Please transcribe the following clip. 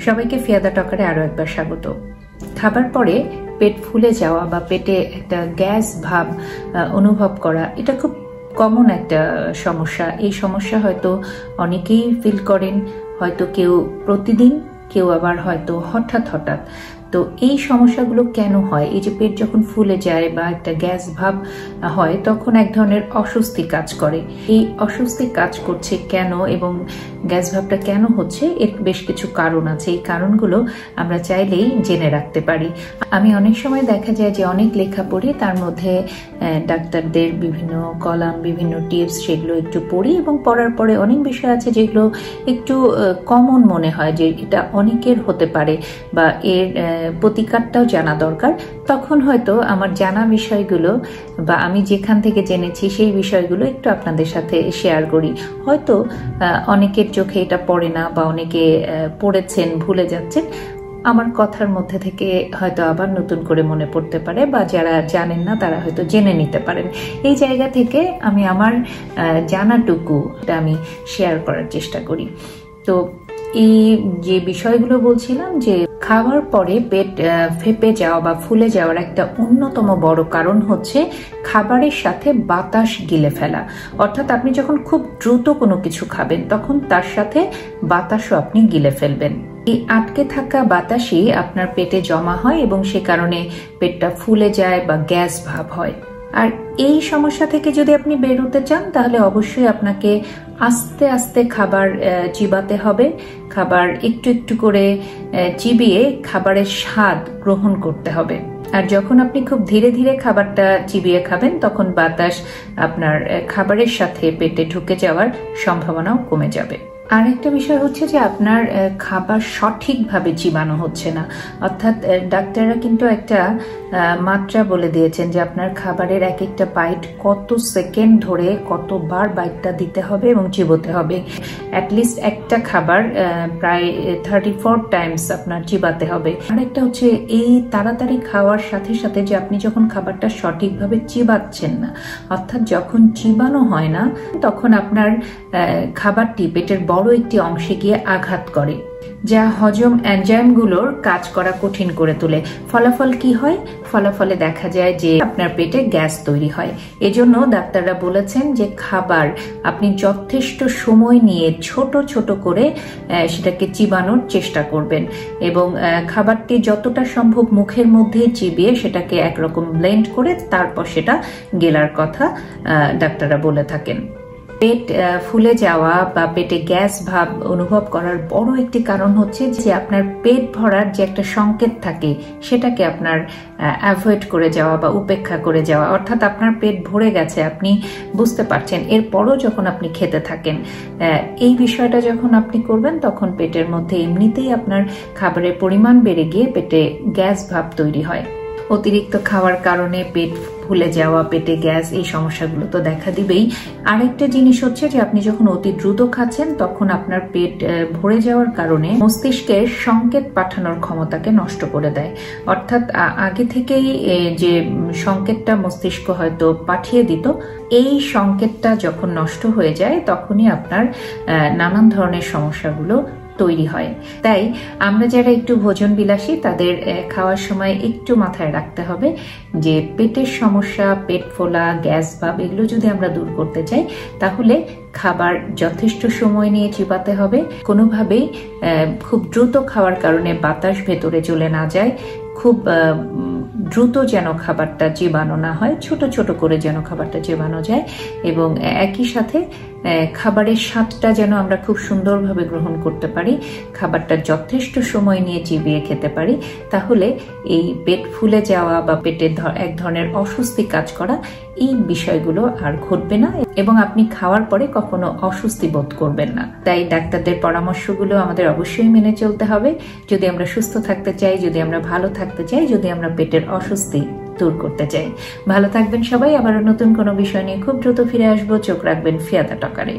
সবাইকে ফিয়াদা টকারে আরো একবার স্বাগত। খাবার পরে পেট ফুলে যাওয়া বা পেটে একটা গ্যাস ভাব অনুভব করা, এটা খুব কমন একটা সমস্যা। এই সমস্যা হয়তো অনেকেই ফিল করেন, হয়তো কেউ প্রতিদিন, কেউ আবার হয়তো হঠাৎ হঠাৎ। তো এই সমস্যাগুলো কেন হয়? এই যে পেট যখন ফুলে যায় বা একটা গ্যাস ভাব হয়, তখন এক ধরনের অস্বস্তি কাজ করে। এই অস্বস্তি কাজ করছে কেন এবং গ্যাস ভাবটা কেন হচ্ছে, এর বেশ কিছু কারণ আছে। এই কারণগুলো আমরা চাইলেই জেনে রাখতে পারি। আমি অনেক সময় দেখা যায় যে অনেক লেখা পড়ি, তার মধ্যে ডাক্তারদের বিভিন্ন কলাম, বিভিন্ন টিপস, সেগুলো একটু পড়ি এবং পড়ার পরে অনেক বিষয় আছে যেগুলো একটু কমন মনে হয় যে এটা অনেকের হতে পারে বা এর প্রতিকারটাও জানা দরকার। তখন হয়তো আমার জানা বিষয়গুলো বা আমি যেখান থেকে জেনেছি সেই বিষয়গুলো একটু আপনাদের সাথে শেয়ার করি। হয়তো অনেকের চোখে এটা পড়ে না বা অনেকে পড়েছেন, ভুলে যাচ্ছেন। আমার কথার মধ্যে থেকে হয়তো আবার নতুন করে মনে পড়তে পারে, বা যারা জানেন না তারা হয়তো জেনে নিতে পারেন। এই জায়গা থেকে আমি আমার জানাটুকু আমি শেয়ার করার চেষ্টা করি। তো এই যে বিষয়গুলো বলছিলাম, যে খাওয়ার পরে পেট ফেপে যাওয়া বা ফুলে যাওয়ার একটা অন্যতম বড় কারণ হচ্ছে খাবারের সাথে বাতাস গিলে ফেলা। অর্থাৎ আপনি যখন খুব দ্রুত কোনো কিছু খাবেন, তখন তার সাথে বাতাসও আপনি গিলে ফেলবেন। এই আটকে থাকা বাতাসই আপনার পেটে জমা হয় এবং সে কারণে পেটটা ফুলে যায় বা গ্যাস ভাব হয়। আর এই সমস্যা থেকে যদি আপনি বের হতে চান, তাহলে অবশ্যই আপনাকে আস্তে আস্তে খাবার চিবাতে হবে। খাবার একটু একটু করে চিবিয়ে খাবারের স্বাদ গ্রহণ করতে হবে। আর যখন আপনি খুব ধীরে ধীরে খাবারটা চিবিয়ে খাবেন, তখন বাতাস আপনার খাবারের সাথে পেটে ঢুকে যাওয়ার সম্ভাবনাও কমে যাবে। আর একটা বিষয় হচ্ছে যে আপনার খাবার সঠিকভাবে চিবানো হচ্ছে না। অর্থাৎ ডাক্তাররা কিন্তু একটা মাত্রা বলে দিয়েছেন যে আপনার খাবারের এক একটা বাইট কত সেকেন্ড ধরে কতবার বাইটটা দিতে হবে এবং চিবোতে হবে। অ্যাটলিস্ট একটা খাবার প্রায় 34 টাইমস আপনার চিবাতে হবে। আর একটা হচ্ছে এই তাড়াতাড়ি খাওয়ার সাথে সাথে যে আপনি যখন খাবারটা সঠিকভাবে চিবাচ্ছেন না, অর্থাৎ যখন চিবানো হয় না, তখন আপনার খাবারটি পেটের বড় একটি অংশে গিয়ে আঘাত করে, যা হজম এনজাইমগুলোর কাজ করা কঠিন করে তোলে। ফলাফল কি হয়? ফলাফলে দেখা যায় যে আপনার পেটে গ্যাস তৈরি হয়। এজন্য ডাক্তাররা বলেছেন যে খাবার আপনি যথেষ্ট সময় নিয়ে ছোট ছোট করে সেটাকে চিবানোর চেষ্টা করবেন এবং খাবারটি যতটা সম্ভব মুখের মধ্যে চিবিয়ে সেটাকে একরকম ব্লেন্ড করে তারপর সেটা গেলার কথা ডাক্তাররা বলে থাকেন। পেট ফুলে যাওয়া বা পেটে গ্যাস ভাব অনুভব করার বড় একটি কারণ হচ্ছে যে আপনার পেট ভরার যে একটা সংকেত থাকে, সেটাকে আপনার অ্যাভয়েড করে যাওয়া বা উপেক্ষা করে যাওয়া। অর্থাৎ আপনার পেট ভরে গেছে, আপনি বুঝতে পারছেন, এরপরও যখন আপনি খেতে থাকেন, এই বিষয়টা যখন আপনি করবেন, তখন পেটের মধ্যে এমনিতেই আপনার খাবারের পরিমাণ বেড়ে গিয়ে পেটে গ্যাস ভাব তৈরি হয়। অতিরিক্ত খাওয়ার কারণে পেট ফুলে যাওয়া, পেটে গ্যাস, এই সমস্যাগুলো তো দেখা দিবেই। আরেকটা জিনিস হচ্ছে যে আপনি যখন অতি দ্রুত খাচ্ছেন, তখন আপনার পেট ভরে যাওয়ার কারণে মস্তিষ্কের সংকেত পাঠানোর ক্ষমতাকে নষ্ট করে দেয়। অর্থাৎ আগে থেকেই যে সংকেতটা মস্তিষ্ক হয়তো পাঠিয়ে দিত, এই সংকেতটা যখন নষ্ট হয়ে যায়, তখনই আপনার নানান ধরনের সমস্যাগুলো তৈরি হয়। তাই আমরা যারা একটু ভোজন বিলাসী, তাদের খাওয়ার সময় একটু মাথায় রাখতে হবে যে পেটের সমস্যা, পেট ফোলা, গ্যাস ভাব, এগুলো যদি আমরা দূর করতে চাই, তাহলে খাবার যথেষ্ট সময় নিয়ে চিবাতে হবে। কোনোভাবেই খুব দ্রুত খাওয়ার কারণে বাতাস ভেতরে চলে না যায়। খুব দ্রুত যেন খাবারটা চিবানো না হয়, ছোট ছোট করে যেন খাবারটা চিবানো যায় এবং একই সাথে খাবারের স্বাদটা যেন আমরা খুব সুন্দরভাবে গ্রহণ করতে পারি, খাবারটা যথেষ্ট সময় নিয়ে চিবিয়ে খেতে পারি। তাহলে এই পেট ফুলে যাওয়া বা পেটের এক ধরনের অস্বস্তি কাজ করা, এই বিষয়গুলো আর ঘটবে না এবং আপনি খাওয়ার পরে কখনো অস্বস্তি বোধ করবেন না। তাই ডাক্তারদের পরামর্শগুলো আমাদের অবশ্যই মেনে চলতে হবে যদি আমরা সুস্থ থাকতে চাই, যদি আমরা ভালো থাকতে চাই, যদি আমরা পেটের অস্বস্তি দূর করতে চাই। ভালো থাকবেন সবাই। আবার নতুন কোনো বিষয় নিয়ে খুব দ্রুত ফিরে আসবো। চোখ রাখবেন ফিয়াদা টকারে।